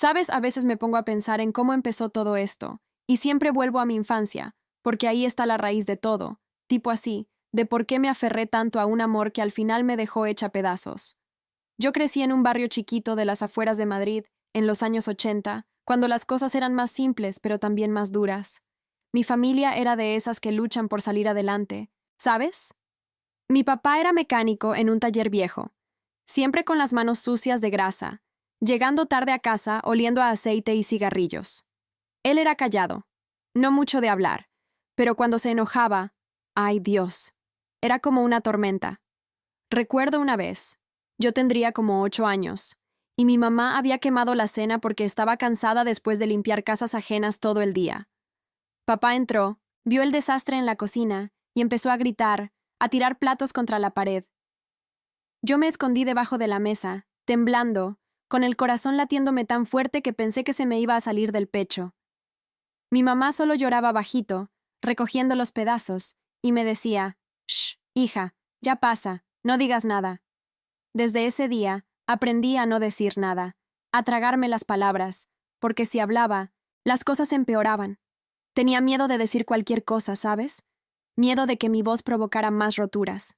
Sabes, a veces me pongo a pensar en cómo empezó todo esto, y siempre vuelvo a mi infancia, porque ahí está la raíz de todo, tipo así, de por qué me aferré tanto a un amor que al final me dejó hecha pedazos. Yo crecí en un barrio chiquito de las afueras de Madrid, en los años 80, cuando las cosas eran más simples, pero también más duras. Mi familia era de esas que luchan por salir adelante, ¿sabes? Mi papá era mecánico en un taller viejo, siempre con las manos sucias de grasa, llegando tarde a casa oliendo a aceite y cigarrillos. Él era callado, no mucho de hablar, pero cuando se enojaba, ¡ay Dios! Era como una tormenta. Recuerdo una vez, yo tendría como 8 años, y mi mamá había quemado la cena porque estaba cansada después de limpiar casas ajenas todo el día. Papá entró, vio el desastre en la cocina y empezó a gritar, a tirar platos contra la pared. Yo me escondí debajo de la mesa, temblando, con el corazón latiéndome tan fuerte que pensé que se me iba a salir del pecho. Mi mamá solo lloraba bajito, recogiendo los pedazos, y me decía, «Shh, hija, ya pasa, no digas nada». Desde ese día, aprendí a no decir nada, a tragarme las palabras, porque si hablaba, las cosas empeoraban. Tenía miedo de decir cualquier cosa, ¿sabes? Miedo de que mi voz provocara más roturas.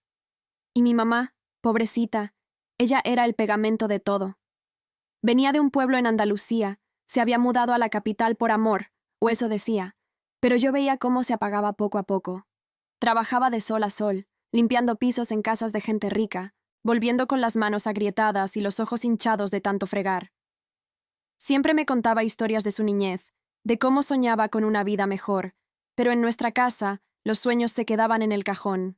Y mi mamá, pobrecita, ella era el pegamento de todo. Venía de un pueblo en Andalucía, se había mudado a la capital por amor, o eso decía, pero yo veía cómo se apagaba poco a poco. Trabajaba de sol a sol, limpiando pisos en casas de gente rica, volviendo con las manos agrietadas y los ojos hinchados de tanto fregar. Siempre me contaba historias de su niñez, de cómo soñaba con una vida mejor, pero en nuestra casa los sueños se quedaban en el cajón.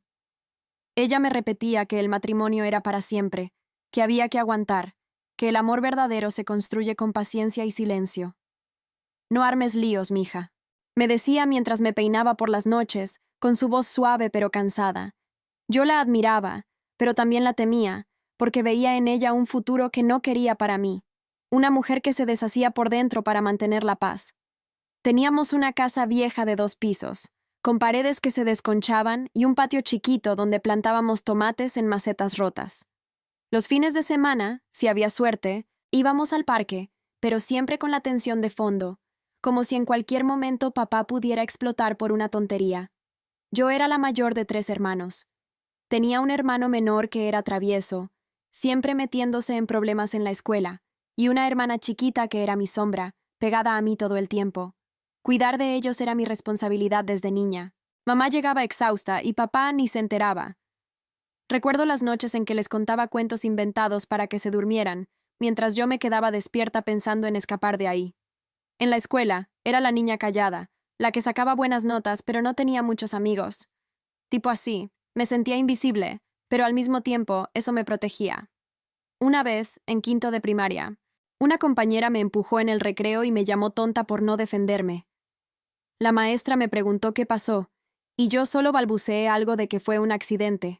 Ella me repetía que el matrimonio era para siempre, que había que aguantar, que el amor verdadero se construye con paciencia y silencio. No armes líos, mija, me decía mientras me peinaba por las noches, con su voz suave pero cansada. Yo la admiraba, pero también la temía, porque veía en ella un futuro que no quería para mí, una mujer que se deshacía por dentro para mantener la paz. Teníamos una casa vieja de 2 pisos, con paredes que se desconchaban y un patio chiquito donde plantábamos tomates en macetas rotas. Los fines de semana, si había suerte, íbamos al parque, pero siempre con la tensión de fondo, como si en cualquier momento papá pudiera explotar por una tontería. Yo era la mayor de 3 hermanos. Tenía un hermano menor que era travieso, siempre metiéndose en problemas en la escuela, y una hermana chiquita que era mi sombra, pegada a mí todo el tiempo. Cuidar de ellos era mi responsabilidad desde niña. Mamá llegaba exhausta y papá ni se enteraba. Recuerdo las noches en que les contaba cuentos inventados para que se durmieran, mientras yo me quedaba despierta pensando en escapar de ahí. En la escuela, era la niña callada, la que sacaba buenas notas pero no tenía muchos amigos. Tipo así, me sentía invisible, pero al mismo tiempo eso me protegía. Una vez, en quinto de primaria, una compañera me empujó en el recreo y me llamó tonta por no defenderme. La maestra me preguntó qué pasó, y yo solo balbuceé algo de que fue un accidente.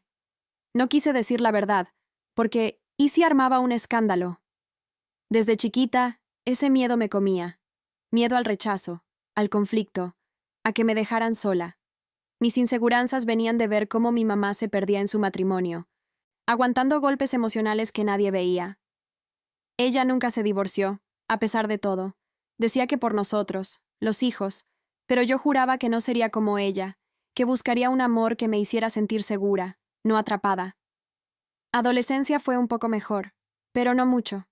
No quise decir la verdad, porque ¿y si armaba un escándalo? Desde chiquita, ese miedo me comía. Miedo al rechazo, al conflicto, a que me dejaran sola. Mis inseguranzas venían de ver cómo mi mamá se perdía en su matrimonio, aguantando golpes emocionales que nadie veía. Ella nunca se divorció, a pesar de todo. Decía que por nosotros, los hijos, pero yo juraba que no sería como ella, que buscaría un amor que me hiciera sentir segura, no atrapada. Adolescencia fue un poco mejor, pero no mucho.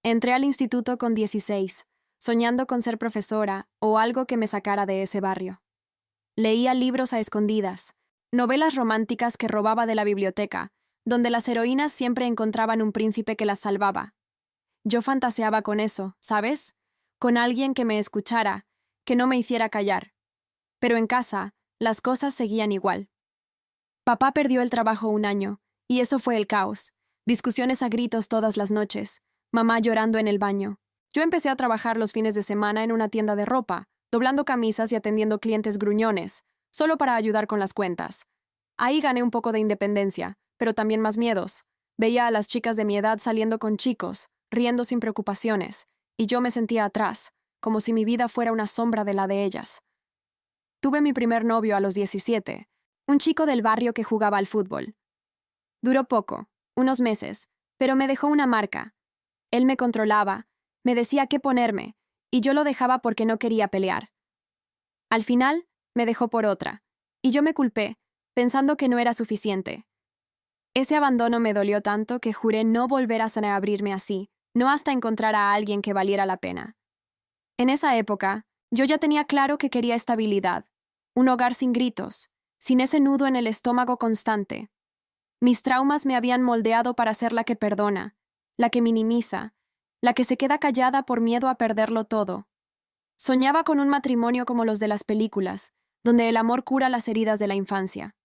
Entré al instituto con 16, soñando con ser profesora o algo que me sacara de ese barrio. Leía libros a escondidas, novelas románticas que robaba de la biblioteca, donde las heroínas siempre encontraban un príncipe que las salvaba. Yo fantaseaba con eso, ¿sabes? Con alguien que me escuchara, que no me hiciera callar. Pero en casa, las cosas seguían igual. Papá perdió el trabajo un año, y eso fue el caos. Discusiones a gritos todas las noches, mamá llorando en el baño. Yo empecé a trabajar los fines de semana en una tienda de ropa, doblando camisas y atendiendo clientes gruñones, solo para ayudar con las cuentas. Ahí gané un poco de independencia, pero también más miedos. Veía a las chicas de mi edad saliendo con chicos, riendo sin preocupaciones, y yo me sentía atrás, como si mi vida fuera una sombra de la de ellas. Tuve mi primer novio a los 17, un chico del barrio que jugaba al fútbol. Duró poco, unos meses, pero me dejó una marca. Él me controlaba, Me decía qué ponerme, y yo lo dejaba porque no quería pelear. Al final, me dejó por otra, y yo me culpé, pensando que no era suficiente. Ese abandono me dolió tanto que juré no volver a abrirme así, no hasta encontrar a alguien que valiera la pena. En esa época, yo ya tenía claro que quería estabilidad, un hogar sin gritos, sin ese nudo en el estómago constante. Mis traumas me habían moldeado para ser la que perdona, la que minimiza, la que se queda callada por miedo a perderlo todo. Soñaba con un matrimonio como los de las películas, donde el amor cura las heridas de la infancia.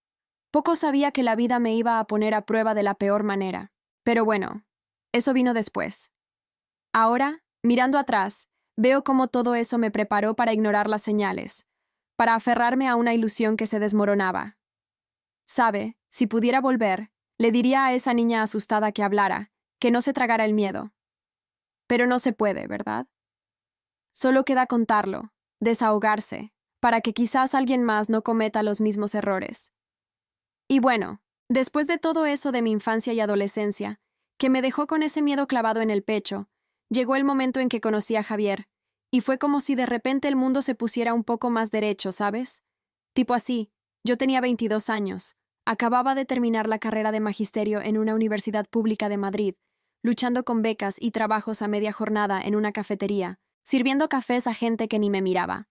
Poco sabía que la vida me iba a poner a prueba de la peor manera. Pero bueno, eso vino después. Ahora, mirando atrás, veo cómo todo eso me preparó para ignorar las señales, para aferrarme a una ilusión que se desmoronaba. Sabe, si pudiera volver, le diría a esa niña asustada que hablara, que no se tragara el miedo. Pero no se puede, ¿verdad? Solo queda contarlo, desahogarse, para que quizás alguien más no cometa los mismos errores. Y bueno, después de todo eso de mi infancia y adolescencia, que me dejó con ese miedo clavado en el pecho, llegó el momento en que conocí a Javier, y fue como si de repente el mundo se pusiera un poco más derecho, ¿sabes? Tipo así, yo tenía 22 años, acababa de terminar la carrera de magisterio en una universidad pública de Madrid, luchando con becas y trabajos a media jornada en una cafetería, sirviendo cafés a gente que ni me miraba.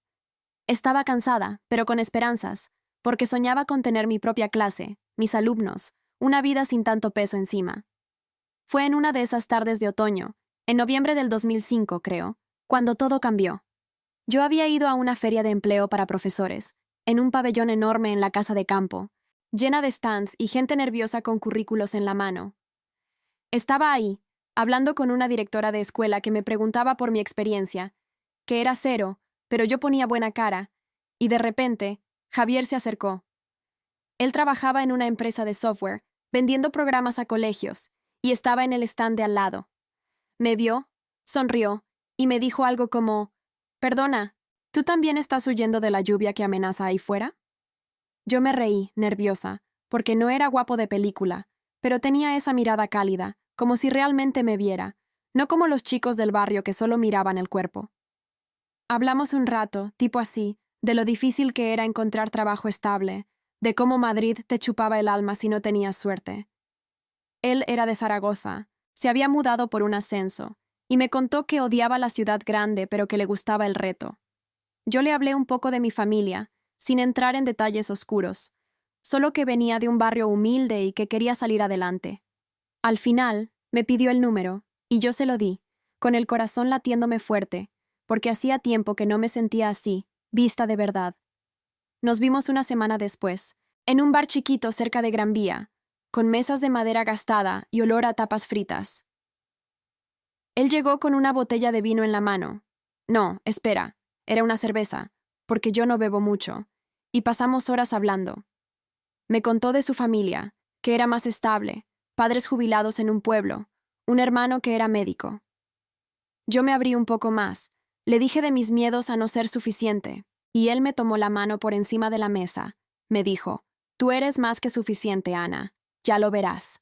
Estaba cansada, pero con esperanzas, porque soñaba con tener mi propia clase, mis alumnos, una vida sin tanto peso encima. Fue en una de esas tardes de otoño, en noviembre del 2005, creo, cuando todo cambió. Yo había ido a una feria de empleo para profesores, en un pabellón enorme en la casa de campo, llena de stands y gente nerviosa con currículos en la mano. Estaba ahí, hablando con una directora de escuela que me preguntaba por mi experiencia, que era cero, pero yo ponía buena cara, y de repente, Javier se acercó. Él trabajaba en una empresa de software, vendiendo programas a colegios, y estaba en el stand de al lado. Me vio, sonrió, y me dijo algo como, «Perdona, ¿tú también estás huyendo de la lluvia que amenaza ahí fuera?» Yo me reí, nerviosa, porque no era guapo de película, pero tenía esa mirada cálida, como si realmente me viera, no como los chicos del barrio que solo miraban el cuerpo. Hablamos un rato, tipo así, de lo difícil que era encontrar trabajo estable, de cómo Madrid te chupaba el alma si no tenías suerte. Él era de Zaragoza, se había mudado por un ascenso, y me contó que odiaba la ciudad grande pero que le gustaba el reto. Yo le hablé un poco de mi familia, sin entrar en detalles oscuros, solo que venía de un barrio humilde y que quería salir adelante. Al final, me pidió el número, y yo se lo di, con el corazón latiéndome fuerte, porque hacía tiempo que no me sentía así, vista de verdad. Nos vimos una semana después, en un bar chiquito cerca de Gran Vía, con mesas de madera gastada y olor a tapas fritas. Él llegó con una botella de vino en la mano. No, espera, era una cerveza, porque yo no bebo mucho, y pasamos horas hablando. Me contó de su familia, que era más estable, padres jubilados en un pueblo, un hermano que era médico. Yo me abrí un poco más, le dije de mis miedos a no ser suficiente, y él me tomó la mano por encima de la mesa. Me dijo, «Tú eres más que suficiente, Ana, ya lo verás».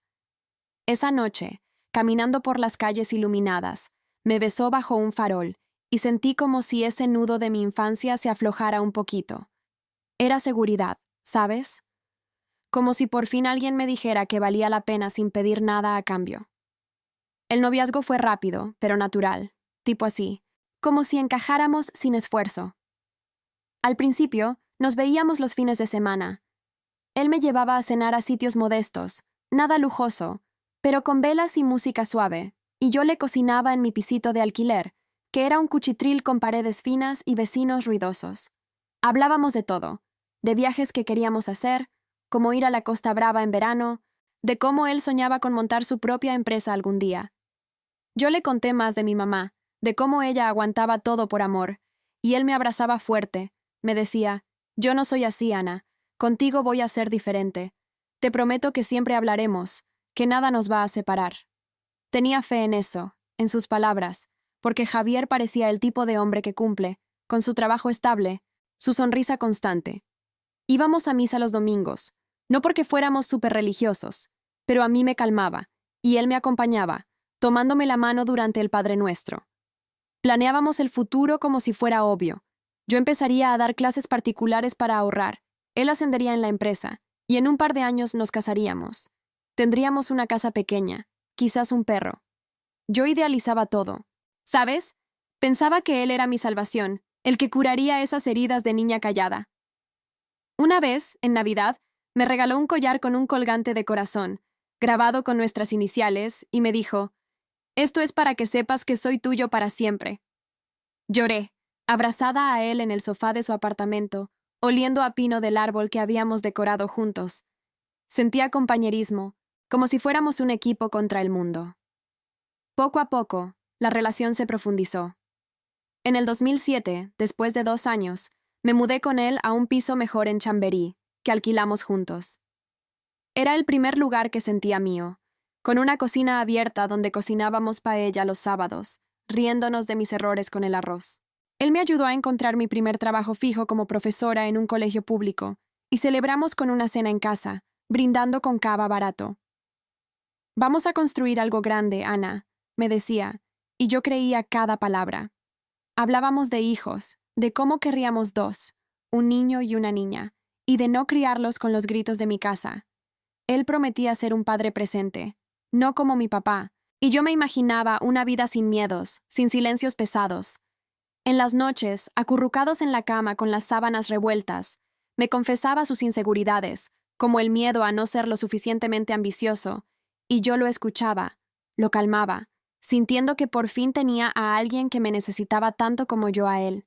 Esa noche, caminando por las calles iluminadas, me besó bajo un farol, y sentí como si ese nudo de mi infancia se aflojara un poquito. Era seguridad, ¿sabes? Como si por fin alguien me dijera que valía la pena sin pedir nada a cambio. El noviazgo fue rápido, pero natural, tipo así, como si encajáramos sin esfuerzo. Al principio, nos veíamos los fines de semana. Él me llevaba a cenar a sitios modestos, nada lujoso, pero con velas y música suave, y yo le cocinaba en mi pisito de alquiler, que era un cuchitril con paredes finas y vecinos ruidosos. Hablábamos de todo, de viajes que queríamos hacer, como ir a la Costa Brava en verano, de cómo él soñaba con montar su propia empresa algún día. Yo le conté más de mi mamá, de cómo ella aguantaba todo por amor, y él me abrazaba fuerte, me decía, «Yo no soy así, Ana, contigo voy a ser diferente. Te prometo que siempre hablaremos, que nada nos va a separar». Tenía fe en eso, en sus palabras, porque Javier parecía el tipo de hombre que cumple, con su trabajo estable, su sonrisa constante. Íbamos a misa los domingos, no porque fuéramos súper religiosos, pero a mí me calmaba, y él me acompañaba, tomándome la mano durante el Padre Nuestro. Planeábamos el futuro como si fuera obvio. Yo empezaría a dar clases particulares para ahorrar. Él ascendería en la empresa, y en un par de años nos casaríamos. Tendríamos una casa pequeña, quizás un perro. Yo idealizaba todo. ¿Sabes? Pensaba que él era mi salvación, el que curaría esas heridas de niña callada. Una vez, en Navidad, me regaló un collar con un colgante de corazón, grabado con nuestras iniciales, y me dijo, «Esto es para que sepas que soy tuyo para siempre». Lloré, abrazada a él en el sofá de su apartamento, oliendo a pino del árbol que habíamos decorado juntos. Sentía compañerismo, como si fuéramos un equipo contra el mundo. Poco a poco, la relación se profundizó. En el 2007, después de 2 años, me mudé con él a un piso mejor en Chamberí, que alquilamos juntos. Era el primer lugar que sentía mío, con una cocina abierta donde cocinábamos paella los sábados, riéndonos de mis errores con el arroz. Él me ayudó a encontrar mi primer trabajo fijo como profesora en un colegio público, y celebramos con una cena en casa, brindando con cava barato. «Vamos a construir algo grande, Ana», me decía, y yo creía cada palabra. Hablábamos de hijos, de cómo querríamos 2, un niño y una niña, y de no criarlos con los gritos de mi casa. Él prometía ser un padre presente, no como mi papá, y yo me imaginaba una vida sin miedos, sin silencios pesados. En las noches, acurrucados en la cama con las sábanas revueltas, me confesaba sus inseguridades, como el miedo a no ser lo suficientemente ambicioso, y yo lo escuchaba, lo calmaba, sintiendo que por fin tenía a alguien que me necesitaba tanto como yo a él.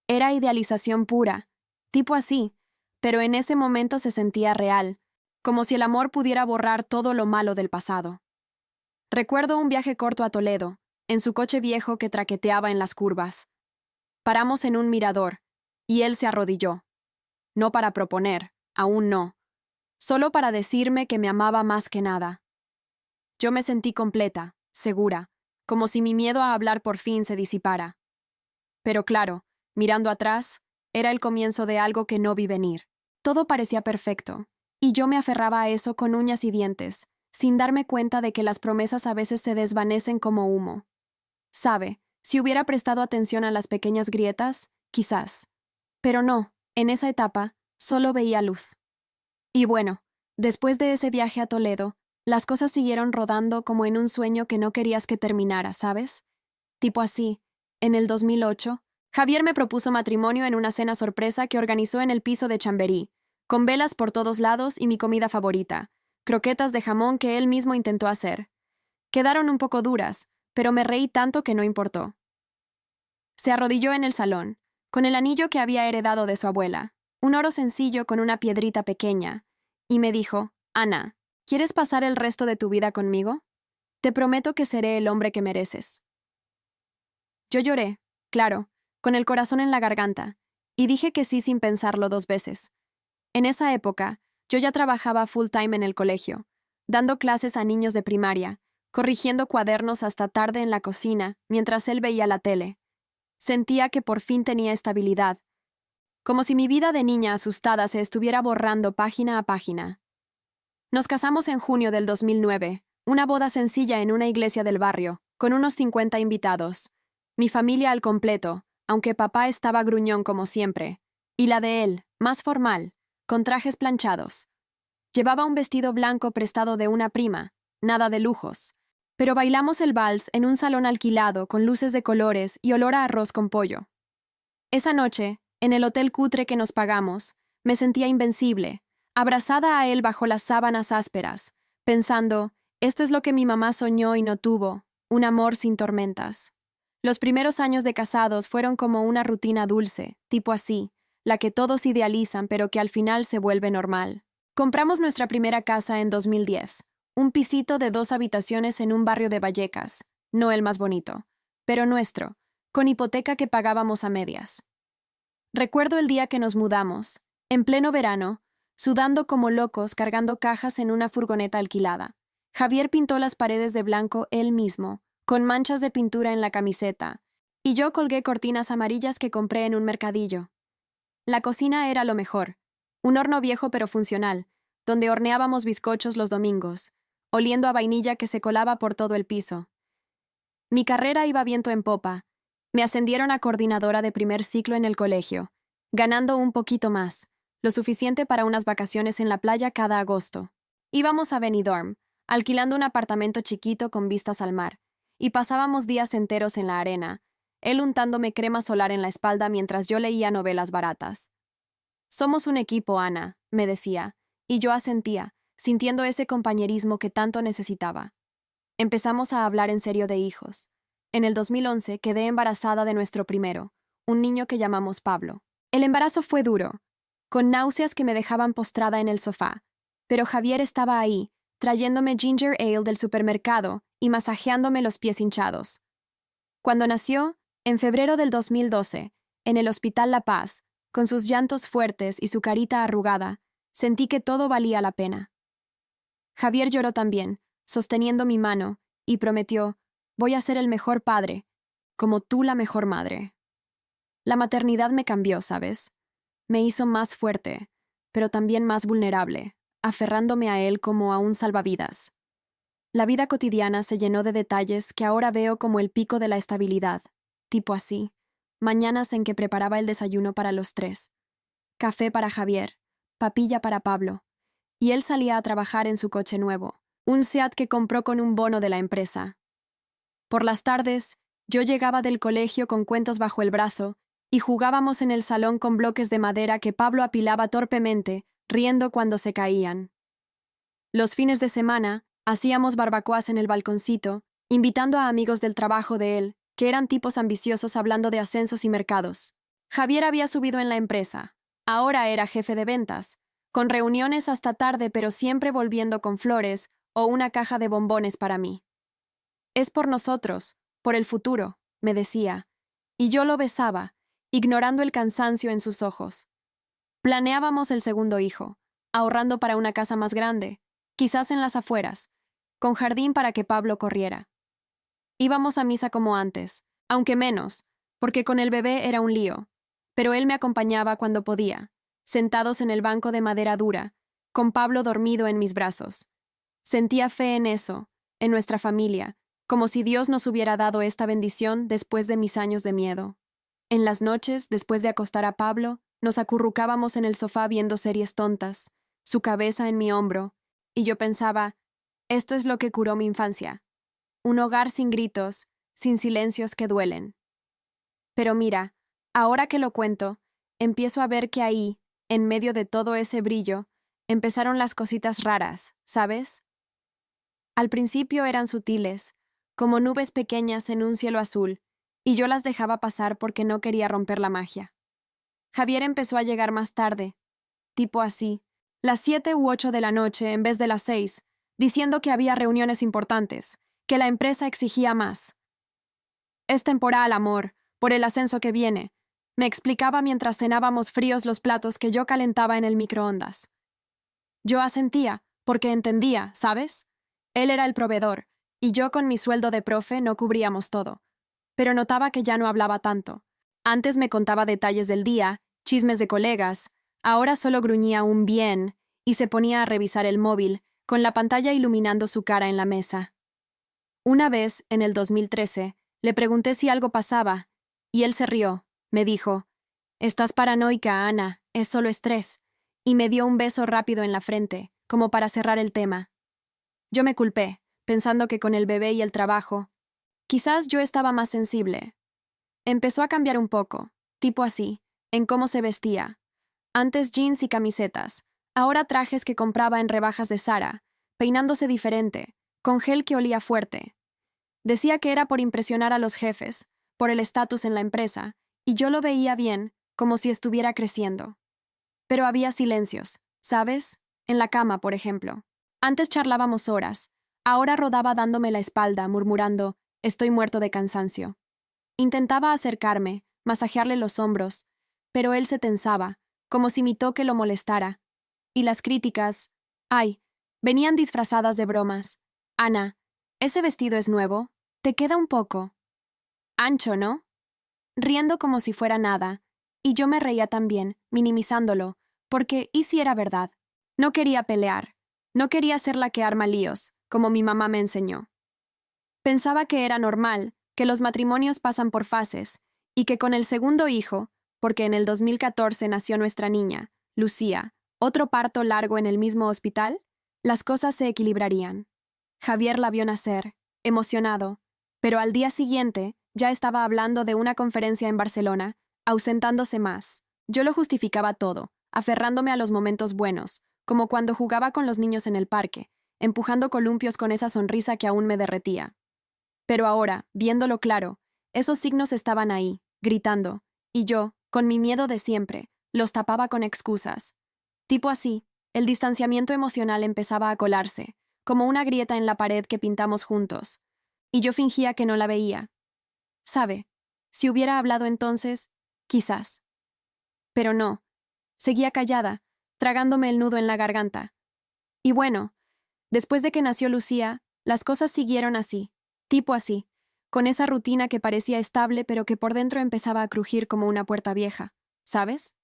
Era idealización pura, tipo así, pero en ese momento se sentía real, como si el amor pudiera borrar todo lo malo del pasado. Recuerdo un viaje corto a Toledo, en su coche viejo que traqueteaba en las curvas. Paramos en un mirador, y él se arrodilló. No para proponer, aún no, solo para decirme que me amaba más que nada. Yo me sentí completa, segura, como si mi miedo a hablar por fin se disipara. Pero claro, mirando atrás, era el comienzo de algo que no vi venir. Todo parecía perfecto, y yo me aferraba a eso con uñas y dientes, sin darme cuenta de que las promesas a veces se desvanecen como humo. Sabe, si hubiera prestado atención a las pequeñas grietas, quizás. Pero no, en esa etapa, solo veía luz. Y bueno, después de ese viaje a Toledo, las cosas siguieron rodando como en un sueño que no querías que terminara, ¿sabes? Tipo así, en el 2008, Javier me propuso matrimonio en una cena sorpresa que organizó en el piso de Chamberí, con velas por todos lados y mi comida favorita, croquetas de jamón que él mismo intentó hacer. Quedaron un poco duras, pero me reí tanto que no importó. Se arrodilló en el salón, con el anillo que había heredado de su abuela, un oro sencillo con una piedrita pequeña, y me dijo, «Ana, ¿quieres pasar el resto de tu vida conmigo? Te prometo que seré el hombre que mereces». Yo lloré, claro, con el corazón en la garganta, y dije que sí sin pensarlo 2 veces. En esa época, yo ya trabajaba full time en el colegio, dando clases a niños de primaria, corrigiendo cuadernos hasta tarde en la cocina, mientras él veía la tele. Sentía que por fin tenía estabilidad, como si mi vida de niña asustada se estuviera borrando página a página. Nos casamos en junio del 2009, una boda sencilla en una iglesia del barrio, con unos 50 invitados. Mi familia al completo, aunque papá estaba gruñón como siempre, y la de él, más formal, con trajes planchados. Llevaba un vestido blanco prestado de una prima, nada de lujos, pero bailamos el vals en un salón alquilado con luces de colores y olor a arroz con pollo. Esa noche, en el hotel cutre que nos pagamos, me sentía invencible, abrazada a él bajo las sábanas ásperas, pensando, esto es lo que mi mamá soñó y no tuvo, un amor sin tormentas. Los primeros años de casados fueron como una rutina dulce, tipo así, la que todos idealizan pero que al final se vuelve normal. Compramos nuestra primera casa en 2010, un pisito de 2 habitaciones en un barrio de Vallecas, no el más bonito, pero nuestro, con hipoteca que pagábamos a medias. Recuerdo el día que nos mudamos, en pleno verano, sudando como locos cargando cajas en una furgoneta alquilada. Javier pintó las paredes de blanco él mismo, con manchas de pintura en la camiseta, y yo colgué cortinas amarillas que compré en un mercadillo. La cocina era lo mejor, un horno viejo pero funcional, donde horneábamos bizcochos los domingos, oliendo a vainilla que se colaba por todo el piso. Mi carrera iba viento en popa. Me ascendieron a coordinadora de primer ciclo en el colegio, ganando un poquito más, lo suficiente para unas vacaciones en la playa cada agosto. Íbamos a Benidorm, alquilando un apartamento chiquito con vistas al mar, y pasábamos días enteros en la arena, él untándome crema solar en la espalda mientras yo leía novelas baratas. Somos un equipo, Ana, me decía, y yo asentía, sintiendo ese compañerismo que tanto necesitaba. Empezamos a hablar en serio de hijos. En el 2011 quedé embarazada de nuestro primero, un niño que llamamos Pablo. El embarazo fue duro, con náuseas que me dejaban postrada en el sofá, pero Javier estaba ahí, trayéndome ginger ale del supermercado y masajeándome los pies hinchados. Cuando nació, en febrero del 2012, en el Hospital La Paz, con sus llantos fuertes y su carita arrugada, sentí que todo valía la pena. Javier lloró también, sosteniendo mi mano, y prometió: voy a ser el mejor padre, como tú la mejor madre. La maternidad me cambió, ¿sabes? Me hizo más fuerte, pero también más vulnerable, aferrándome a él como a un salvavidas. La vida cotidiana se llenó de detalles que ahora veo como el pico de la estabilidad, tipo así, mañanas en que preparaba el desayuno para los tres, café para Javier, papilla para Pablo, y él salía a trabajar en su coche nuevo, un Seat que compró con un bono de la empresa. Por las tardes, yo llegaba del colegio con cuentos bajo el brazo y jugábamos en el salón con bloques de madera que Pablo apilaba torpemente, riendo cuando se caían. Los fines de semana, hacíamos barbacoas en el balconcito, invitando a amigos del trabajo de él, que eran tipos ambiciosos hablando de ascensos y mercados. Javier había subido en la empresa. Ahora era jefe de ventas, con reuniones hasta tarde pero siempre volviendo con flores o una caja de bombones para mí. Es por nosotros, por el futuro, me decía, y yo lo besaba, ignorando el cansancio en sus ojos. Planeábamos el segundo hijo, ahorrando para una casa más grande, quizás en las afueras, con jardín para que Pablo corriera. Íbamos a misa como antes, aunque menos, porque con el bebé era un lío, pero él me acompañaba cuando podía, sentados en el banco de madera dura, con Pablo dormido en mis brazos. Sentía fe en eso, en nuestra familia, como si Dios nos hubiera dado esta bendición después de mis años de miedo. En las noches, después de acostar a Pablo, nos acurrucábamos en el sofá viendo series tontas, su cabeza en mi hombro, y yo pensaba: esto es lo que curó mi infancia. Un hogar sin gritos, sin silencios que duelen. Pero mira, ahora que lo cuento, empiezo a ver que ahí, en medio de todo ese brillo, empezaron las cositas raras, ¿sabes? Al principio eran sutiles, como nubes pequeñas en un cielo azul, y yo las dejaba pasar porque no quería romper la magia. Javier empezó a llegar más tarde, tipo así, las 7 u 8 de la noche en vez de las 6, diciendo que había reuniones importantes, que la empresa exigía más. Es temporal, amor, por el ascenso que viene, me explicaba mientras cenábamos fríos los platos que yo calentaba en el microondas. Yo asentía, porque entendía, ¿sabes? Él era el proveedor, y yo con mi sueldo de profe no cubríamos todo. Pero notaba que ya no hablaba tanto. Antes me contaba detalles del día, chismes de colegas, ahora solo gruñía un bien y se ponía a revisar el móvil, con la pantalla iluminando su cara en la mesa. Una vez, en el 2013, le pregunté si algo pasaba, y él se rió, me dijo: estás paranoica, Ana, es solo estrés, y me dio un beso rápido en la frente, como para cerrar el tema. Yo me culpé, pensando que con el bebé y el trabajo, quizás yo estaba más sensible. Empezó a cambiar un poco, tipo así, en cómo se vestía. Antes jeans y camisetas, ahora trajes que compraba en rebajas de Zara, peinándose diferente, con gel que olía fuerte. Decía que era por impresionar a los jefes, por el estatus en la empresa, y yo lo veía bien, como si estuviera creciendo. Pero había silencios, ¿sabes? En la cama, por ejemplo. Antes charlábamos horas, ahora rodaba dándome la espalda, murmurando: estoy muerto de cansancio. Intentaba acercarme, masajearle los hombros, pero él se tensaba, como si mi toque lo molestara. Y las críticas, ay, venían disfrazadas de bromas. Ana, ¿ese vestido es nuevo? Te queda un poco ancho, ¿no? Riendo como si fuera nada, y yo me reía también, minimizándolo, porque ¿y si era verdad? No quería pelear, no quería ser la que arma líos, como mi mamá me enseñó. Pensaba que era normal, que los matrimonios pasan por fases, Y que con el segundo hijo, porque en el 2014 nació nuestra niña, Lucía, otro parto largo en el mismo hospital, las cosas se equilibrarían. Javier la vio nacer, emocionado, pero al día siguiente ya estaba hablando de una conferencia en Barcelona, ausentándose más. Yo lo justificaba todo, aferrándome a los momentos buenos, como cuando jugaba con los niños en el parque, empujando columpios con esa sonrisa que aún me derretía. Pero ahora, viéndolo claro, esos signos estaban ahí, gritando, y yo, con mi miedo de siempre, los tapaba con excusas. Tipo así, el distanciamiento emocional empezaba a colarse, como una grieta en la pared que pintamos juntos, y yo fingía que no la veía. ¿Sabe? Si hubiera hablado entonces, quizás. Pero no. Seguía callada, tragándome el nudo en la garganta. Y bueno, después de que nació Lucía, las cosas siguieron así, tipo así, con esa rutina que parecía estable pero que por dentro empezaba a crujir como una puerta vieja, ¿sabes?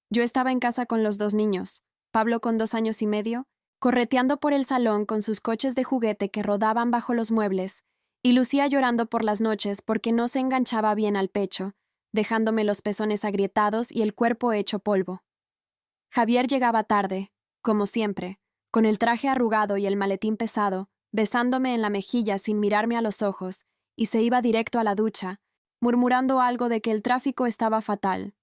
Yo estaba en casa con los dos niños, Pablo con 2 años y medio, correteando por el salón con sus coches de juguete que rodaban bajo los muebles, y Lucía llorando por las noches porque no se enganchaba bien al pecho, dejándome los pezones agrietados y el cuerpo hecho polvo. Javier llegaba tarde, como siempre, con el traje arrugado y el maletín pesado, besándome en la mejilla sin mirarme a los ojos, y se iba directo a la ducha, murmurando algo de que el tráfico estaba fatal.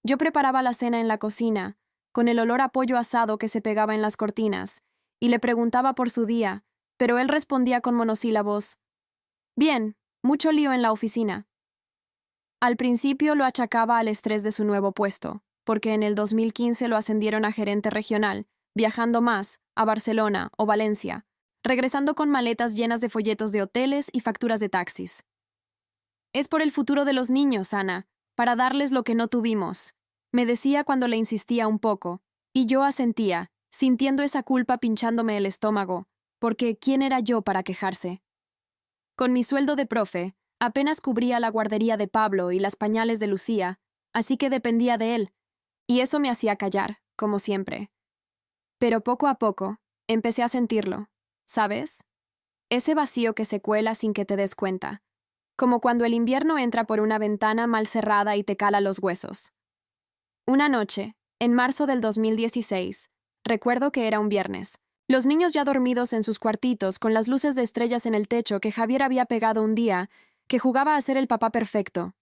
Yo preparaba la cena en la cocina, con el olor a pollo asado que se pegaba en las cortinas, y le preguntaba por su día, pero él respondía con monosílabos. Bien, mucho lío en la oficina. Al principio lo achacaba al estrés de su nuevo puesto, porque en el 2015 lo ascendieron a gerente regional, viajando más, a Barcelona o Valencia, regresando con maletas llenas de folletos de hoteles y facturas de taxis. Es por el futuro de los niños, Ana, para darles lo que no tuvimos, me decía cuando le insistía un poco, y yo asentía, sintiendo esa culpa pinchándome el estómago, porque ¿quién era yo para quejarse? Con mi sueldo de profe, apenas cubría la guardería de Pablo y las pañales de Lucía, así que dependía de él, y eso me hacía callar, como siempre. Pero poco a poco, empecé a sentirlo, ¿sabes? Ese vacío que se cuela sin que te des cuenta, como cuando el invierno entra por una ventana mal cerrada y te cala los huesos. Una noche, en marzo del 2016, recuerdo que era un viernes, los niños ya dormidos en sus cuartitos con las luces de estrellas en el techo que Javier había pegado un día, que jugaba a ser el papá perfecto.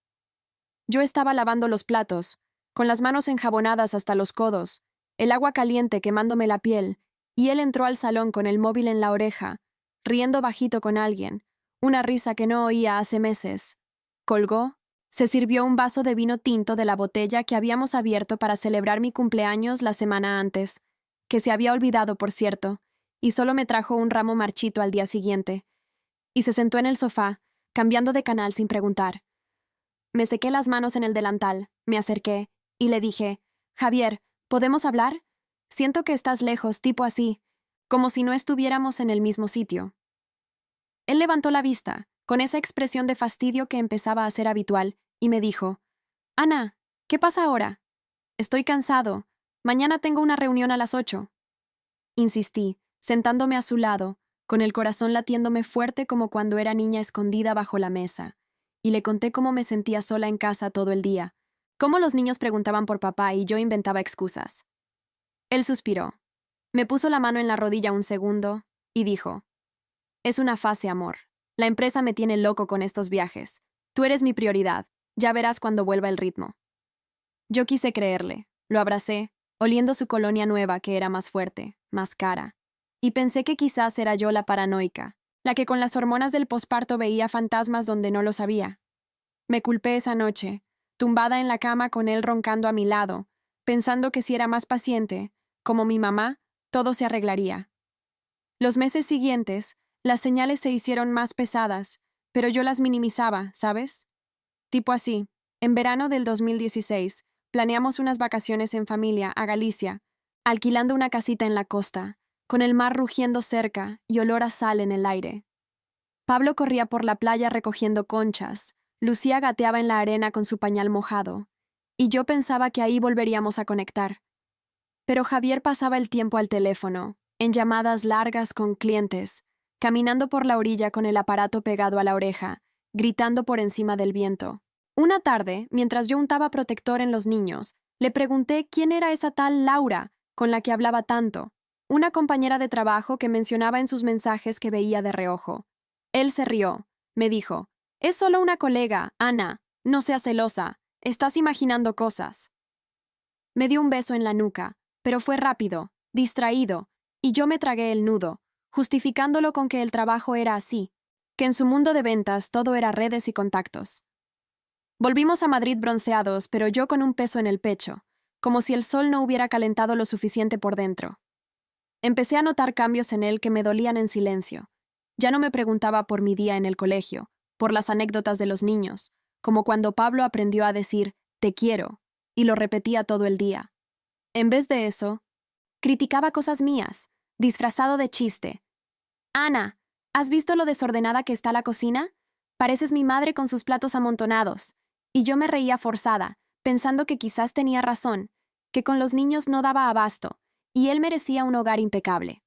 Yo estaba lavando los platos, con las manos enjabonadas hasta los codos, el agua caliente quemándome la piel, y él entró al salón con el móvil en la oreja, riendo bajito con alguien, una risa que no oía hace meses. Colgó, se sirvió un vaso de vino tinto de la botella que habíamos abierto para celebrar mi cumpleaños la semana antes, que se había olvidado, por cierto, y solo me trajo un ramo marchito al día siguiente. Y se sentó en el sofá, cambiando de canal sin preguntar. Me sequé las manos en el delantal, me acerqué, y le dije, Javier, ¿podemos hablar? Siento que estás lejos, tipo así, como si no estuviéramos en el mismo sitio. Él levantó la vista, con esa expresión de fastidio que empezaba a ser habitual, y me dijo, Ana, ¿qué pasa ahora? Estoy cansado. Mañana tengo una reunión a las 8. Insistí, sentándome a su lado, con el corazón latiéndome fuerte como cuando era niña escondida bajo la mesa, y le conté cómo me sentía sola en casa todo el día, cómo los niños preguntaban por papá y yo inventaba excusas. Él suspiró. Me puso la mano en la rodilla un segundo, y dijo, es una fase, amor. La empresa me tiene loco con estos viajes. Tú eres mi prioridad. Ya verás cuando vuelva el ritmo. Yo quise creerle. Lo abracé, oliendo su colonia nueva que era más fuerte, más cara. Y pensé que quizás era yo la paranoica, la que con las hormonas del posparto veía fantasmas donde no los había. Me culpé esa noche, tumbada en la cama con él roncando a mi lado, pensando que si era más paciente, como mi mamá, todo se arreglaría. Los meses siguientes, las señales se hicieron más pesadas, pero yo las minimizaba, ¿sabes? Tipo así, en verano del 2016, planeamos unas vacaciones en familia a Galicia, alquilando una casita en la costa, con el mar rugiendo cerca y olor a sal en el aire. Pablo corría por la playa recogiendo conchas, Lucía gateaba en la arena con su pañal mojado, y yo pensaba que ahí volveríamos a conectar. Pero Javier pasaba el tiempo al teléfono, en llamadas largas con clientes, caminando por la orilla con el aparato pegado a la oreja, gritando por encima del viento. Una tarde, mientras yo untaba protector en los niños, le pregunté quién era esa tal Laura con la que hablaba tanto, una compañera de trabajo que mencionaba en sus mensajes que veía de reojo. Él se rió. Me dijo, «Es solo una colega, Ana. No seas celosa. Estás imaginando cosas». Me dio un beso en la nuca, pero fue rápido, distraído, y yo me tragué el nudo, justificándolo con que el trabajo era así, que en su mundo de ventas todo era redes y contactos. Volvimos a Madrid bronceados, pero yo con un peso en el pecho, como si el sol no hubiera calentado lo suficiente por dentro. Empecé a notar cambios en él que me dolían en silencio. Ya no me preguntaba por mi día en el colegio, por las anécdotas de los niños, como cuando Pablo aprendió a decir «te quiero», y lo repetía todo el día. En vez de eso, criticaba cosas mías, disfrazado de chiste. «Ana, ¿has visto lo desordenada que está la cocina? Pareces mi madre con sus platos amontonados». Y yo me reía forzada, pensando que quizás tenía razón, que con los niños no daba abasto, y él merecía un hogar impecable.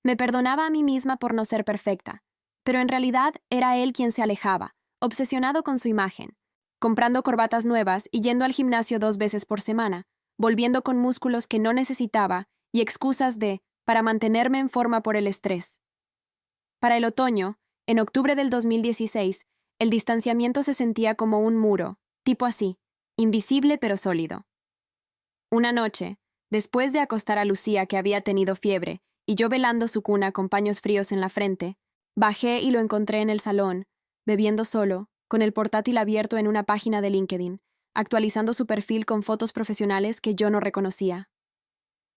Me perdonaba a mí misma por no ser perfecta, pero en realidad era él quien se alejaba, obsesionado con su imagen, comprando corbatas nuevas y yendo al gimnasio 2 veces por semana, volviendo con músculos que no necesitaba y excusas para mantenerme en forma por el estrés. Para el otoño, en octubre del 2016, el distanciamiento se sentía como un muro, tipo así, invisible pero sólido. Una noche, después de acostar a Lucía que había tenido fiebre, y yo velando su cuna con paños fríos en la frente, bajé y lo encontré en el salón, bebiendo solo, con el portátil abierto en una página de LinkedIn, actualizando su perfil con fotos profesionales que yo no reconocía.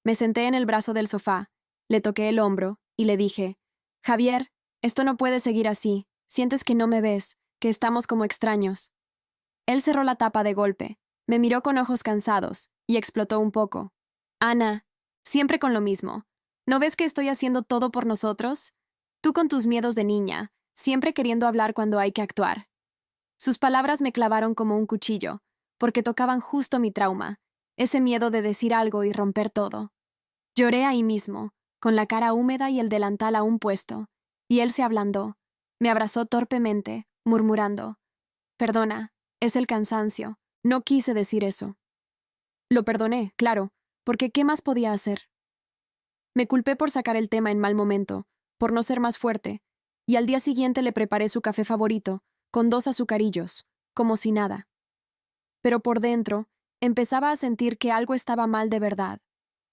Me senté en el brazo del sofá, le toqué el hombro y le dije, «Javier, esto no puede seguir así. Sientes que no me ves, que estamos como extraños». Él cerró la tapa de golpe, me miró con ojos cansados y explotó un poco. «Ana, siempre con lo mismo. ¿No ves que estoy haciendo todo por nosotros? Tú con tus miedos de niña, siempre queriendo hablar cuando hay que actuar». Sus palabras me clavaron como un cuchillo, porque tocaban justo mi trauma, ese miedo de decir algo y romper todo. Lloré ahí mismo, con la cara húmeda y el delantal aún puesto, y él se ablandó. Me abrazó torpemente, murmurando, «Perdona, es el cansancio. No quise decir eso». Lo perdoné, claro, porque ¿qué más podía hacer? Me culpé por sacar el tema en mal momento, por no ser más fuerte, y al día siguiente le preparé su café favorito, con 2 azucarillos, como si nada. Pero por dentro, empezaba a sentir que algo estaba mal de verdad.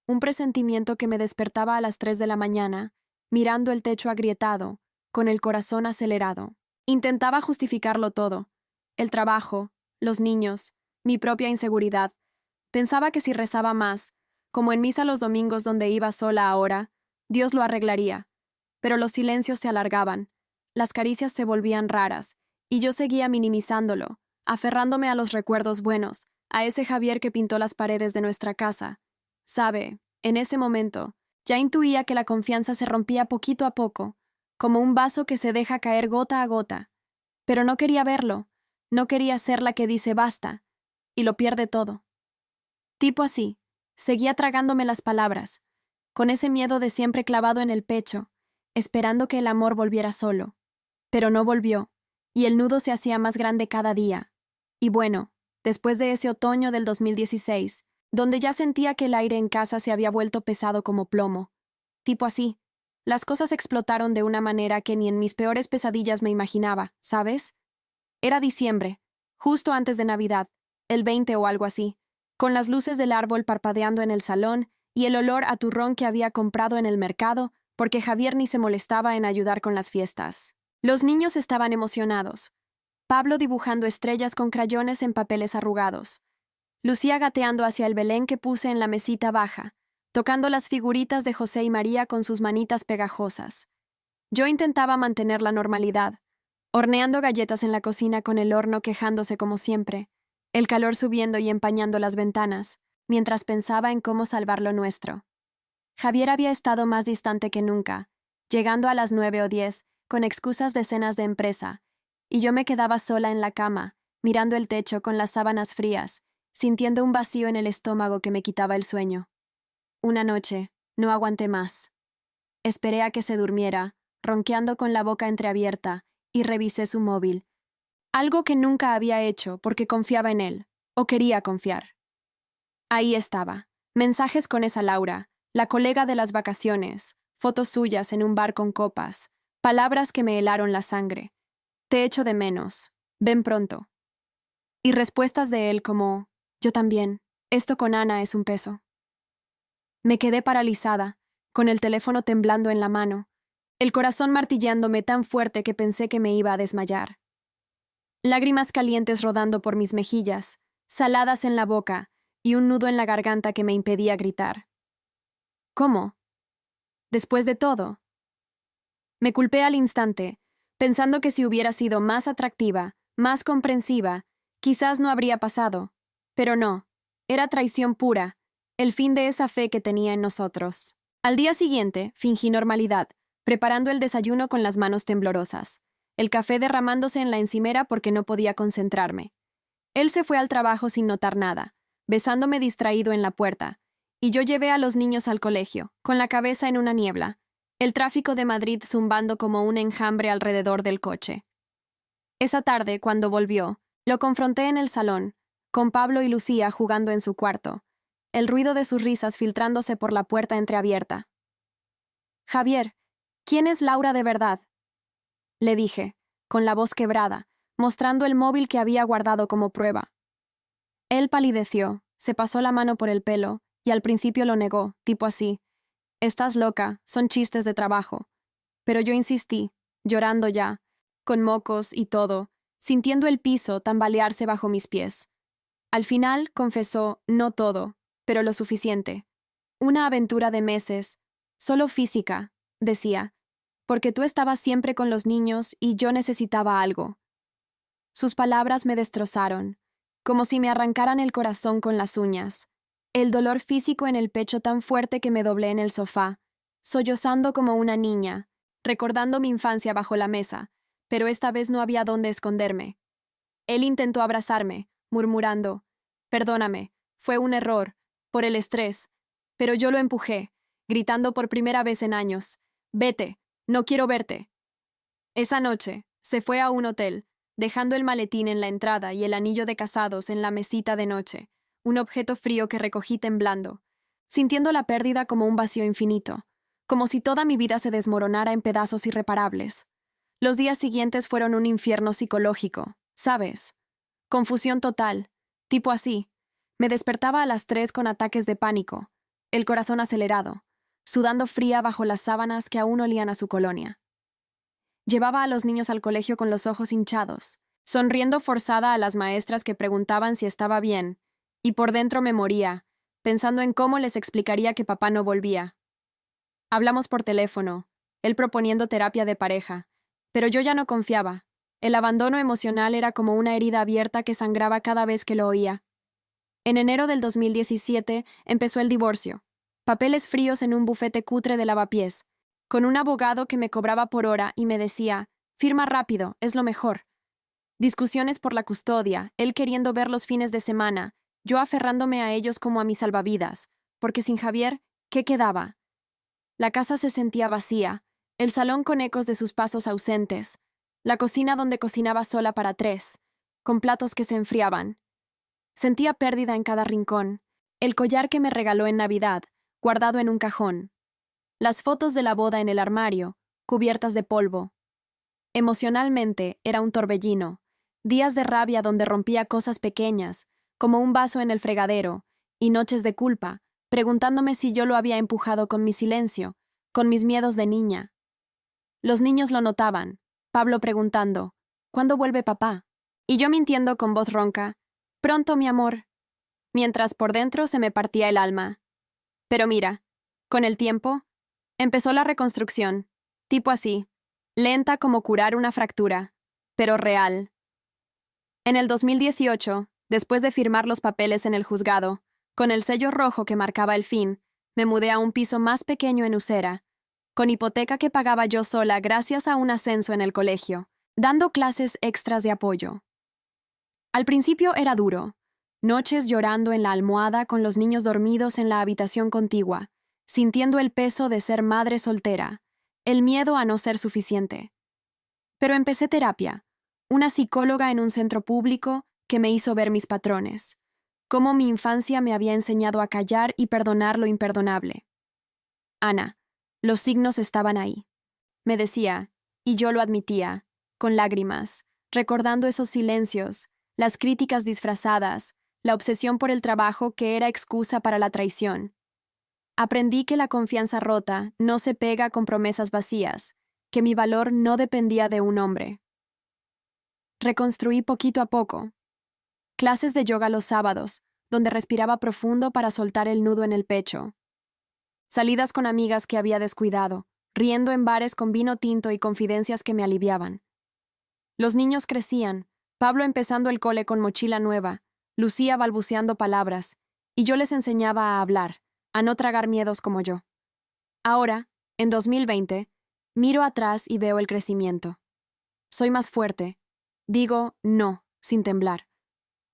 Un presentimiento que me despertaba a las 3 de la mañana, mirando el techo agrietado, con el corazón acelerado. Intentaba justificarlo todo. El trabajo, los niños, mi propia inseguridad. Pensaba que si rezaba más, como en misa los domingos donde iba sola ahora, Dios lo arreglaría. Pero los silencios se alargaban, las caricias se volvían raras, y yo seguía minimizándolo, aferrándome a los recuerdos buenos, a ese Javier que pintó las paredes de nuestra casa. Sabe, en ese momento, ya intuía que la confianza se rompía poquito a poco, como un vaso que se deja caer gota a gota. Pero no quería verlo, no quería ser la que dice basta, y lo pierde todo. Tipo así, seguía tragándome las palabras, con ese miedo de siempre clavado en el pecho, esperando que el amor volviera solo. Pero no volvió, y el nudo se hacía más grande cada día. Y bueno, después de ese otoño del 2016, donde ya sentía que el aire en casa se había vuelto pesado como plomo. Tipo así, las cosas explotaron de una manera que ni en mis peores pesadillas me imaginaba, ¿sabes? Era diciembre, justo antes de Navidad, el 20 o algo así, con las luces del árbol parpadeando en el salón y el olor a turrón que había comprado en el mercado, porque Javier ni se molestaba en ayudar con las fiestas. Los niños estaban emocionados. Pablo dibujando estrellas con crayones en papeles arrugados. Lucía gateando hacia el Belén que puse en la mesita baja, tocando las figuritas de José y María con sus manitas pegajosas. Yo intentaba mantener la normalidad, horneando galletas en la cocina con el horno quejándose como siempre, el calor subiendo y empañando las ventanas, mientras pensaba en cómo salvar lo nuestro. Javier había estado más distante que nunca, llegando a las 9 o 10, con excusas de cenas de empresa, y yo me quedaba sola en la cama, mirando el techo con las sábanas frías, sintiendo un vacío en el estómago que me quitaba el sueño. Una noche, no aguanté más. Esperé a que se durmiera, ronqueando con la boca entreabierta, y revisé su móvil. Algo que nunca había hecho porque confiaba en él, o quería confiar. Ahí estaba, mensajes con esa Laura, la colega de las vacaciones, fotos suyas en un bar con copas, palabras que me helaron la sangre. Te echo de menos, ven pronto. Y respuestas de él como, yo también, esto con Ana es un peso. Me quedé paralizada, con el teléfono temblando en la mano, el corazón martillándome tan fuerte que pensé que me iba a desmayar. Lágrimas calientes rodando por mis mejillas, saladas en la boca y un nudo en la garganta que me impedía gritar. ¿Cómo? Después de todo. Me culpé al instante, pensando que si hubiera sido más atractiva, más comprensiva, quizás no habría pasado. Pero no, era traición pura, el fin de esa fe que tenía en nosotros. Al día siguiente, fingí normalidad, preparando el desayuno con las manos temblorosas, el café derramándose en la encimera porque no podía concentrarme. Él se fue al trabajo sin notar nada, besándome distraído en la puerta, y yo llevé a los niños al colegio, con la cabeza en una niebla, el tráfico de Madrid zumbando como un enjambre alrededor del coche. Esa tarde, cuando volvió, lo confronté en el salón, con Pablo y Lucía jugando en su cuarto, el ruido de sus risas filtrándose por la puerta entreabierta. Javier, ¿quién es Laura de verdad? Le dije, con la voz quebrada, mostrando el móvil que había guardado como prueba. Él palideció, se pasó la mano por el pelo, y al principio lo negó, tipo así. Estás loca, son chistes de trabajo. Pero yo insistí, llorando ya, con mocos y todo, sintiendo el piso tambalearse bajo mis pies. Al final confesó, no todo, pero lo suficiente. Una aventura de meses, solo física, decía, porque tú estabas siempre con los niños y yo necesitaba algo. Sus palabras me destrozaron, como si me arrancaran el corazón con las uñas. El dolor físico en el pecho tan fuerte que me doblé en el sofá, sollozando como una niña, recordando mi infancia bajo la mesa, pero esta vez no había dónde esconderme. Él intentó abrazarme, murmurando, perdóname, fue un error, por el estrés, pero yo lo empujé, gritando por primera vez en años, vete, no quiero verte. Esa noche, se fue a un hotel, dejando el maletín en la entrada y el anillo de casados en la mesita de noche, un objeto frío que recogí temblando, sintiendo la pérdida como un vacío infinito, como si toda mi vida se desmoronara en pedazos irreparables. Los días siguientes fueron un infierno psicológico, ¿sabes? Confusión total, tipo así. Me despertaba a las 3 con ataques de pánico, el corazón acelerado, sudando fría bajo las sábanas que aún olían a su colonia. Llevaba a los niños al colegio con los ojos hinchados, sonriendo forzada a las maestras que preguntaban si estaba bien, y por dentro me moría, pensando en cómo les explicaría que papá no volvía. Hablamos por teléfono, él proponiendo terapia de pareja, pero yo ya no confiaba. El abandono emocional era como una herida abierta que sangraba cada vez que lo oía. En enero del 2017 empezó el divorcio. Papeles fríos en un bufete cutre de lavapiés, con un abogado que me cobraba por hora y me decía, firma rápido, es lo mejor. Discusiones por la custodia, él queriendo ver los fines de semana, yo aferrándome a ellos como a mis salvavidas, porque sin Javier, ¿qué quedaba? La casa se sentía vacía, el salón con ecos de sus pasos ausentes, la cocina donde cocinaba sola para 3, con platos que se enfriaban. Sentía pérdida en cada rincón, el collar que me regaló en Navidad, guardado en un cajón, las fotos de la boda en el armario, cubiertas de polvo. Emocionalmente era un torbellino, días de rabia donde rompía cosas pequeñas, como un vaso en el fregadero, y noches de culpa, preguntándome si yo lo había empujado con mi silencio, con mis miedos de niña. Los niños lo notaban, Pablo preguntando, ¿cuándo vuelve papá? Y yo mintiendo con voz ronca, pronto, mi amor, mientras por dentro se me partía el alma. Pero mira, con el tiempo, empezó la reconstrucción, tipo así, lenta como curar una fractura, pero real. En el 2018, después de firmar los papeles en el juzgado, con el sello rojo que marcaba el fin, me mudé a un piso más pequeño en Usera, con hipoteca que pagaba yo sola gracias a un ascenso en el colegio, dando clases extras de apoyo. Al principio era duro, noches llorando en la almohada con los niños dormidos en la habitación contigua, sintiendo el peso de ser madre soltera, el miedo a no ser suficiente. Pero empecé terapia, Una psicóloga en un centro público que me hizo ver mis patrones. Cómo mi infancia me había enseñado a callar y perdonar lo imperdonable. Ana, los signos estaban ahí. Me decía, y yo lo admitía, con lágrimas, recordando esos silencios, las críticas disfrazadas, la obsesión por el trabajo que era excusa para la traición. Aprendí que la confianza rota no se pega con promesas vacías, que mi valor no dependía de un hombre. Reconstruí poquito a poco. Clases de yoga los sábados, donde respiraba profundo para soltar el nudo en el pecho. Salidas con amigas que había descuidado, riendo en bares con vino tinto y confidencias que me aliviaban. Los niños crecían, Pablo empezando el cole con mochila nueva, Lucía balbuceando palabras, y yo les enseñaba a hablar, a no tragar miedos como yo. Ahora, en 2020, miro atrás y veo el crecimiento. Soy más fuerte. Digo no, sin temblar.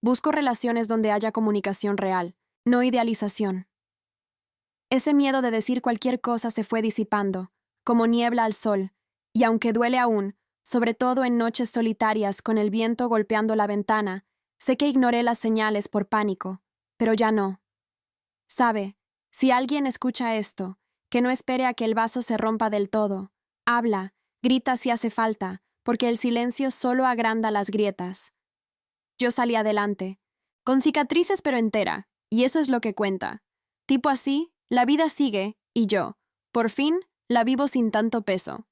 Busco relaciones donde haya comunicación real, no idealización. Ese miedo de decir cualquier cosa se fue disipando, como niebla al sol, y aunque duele aún, sobre todo en noches solitarias con el viento golpeando la ventana, sé que ignoré las señales por pánico, pero ya no. Sabe, si alguien escucha esto, que no espere a que el vaso se rompa del todo. Habla, grita si hace falta, porque el silencio solo agranda las grietas. Yo salí adelante, con cicatrices pero entera, y eso es lo que cuenta. Tipo así, la vida sigue, y yo, por fin, la vivo sin tanto peso.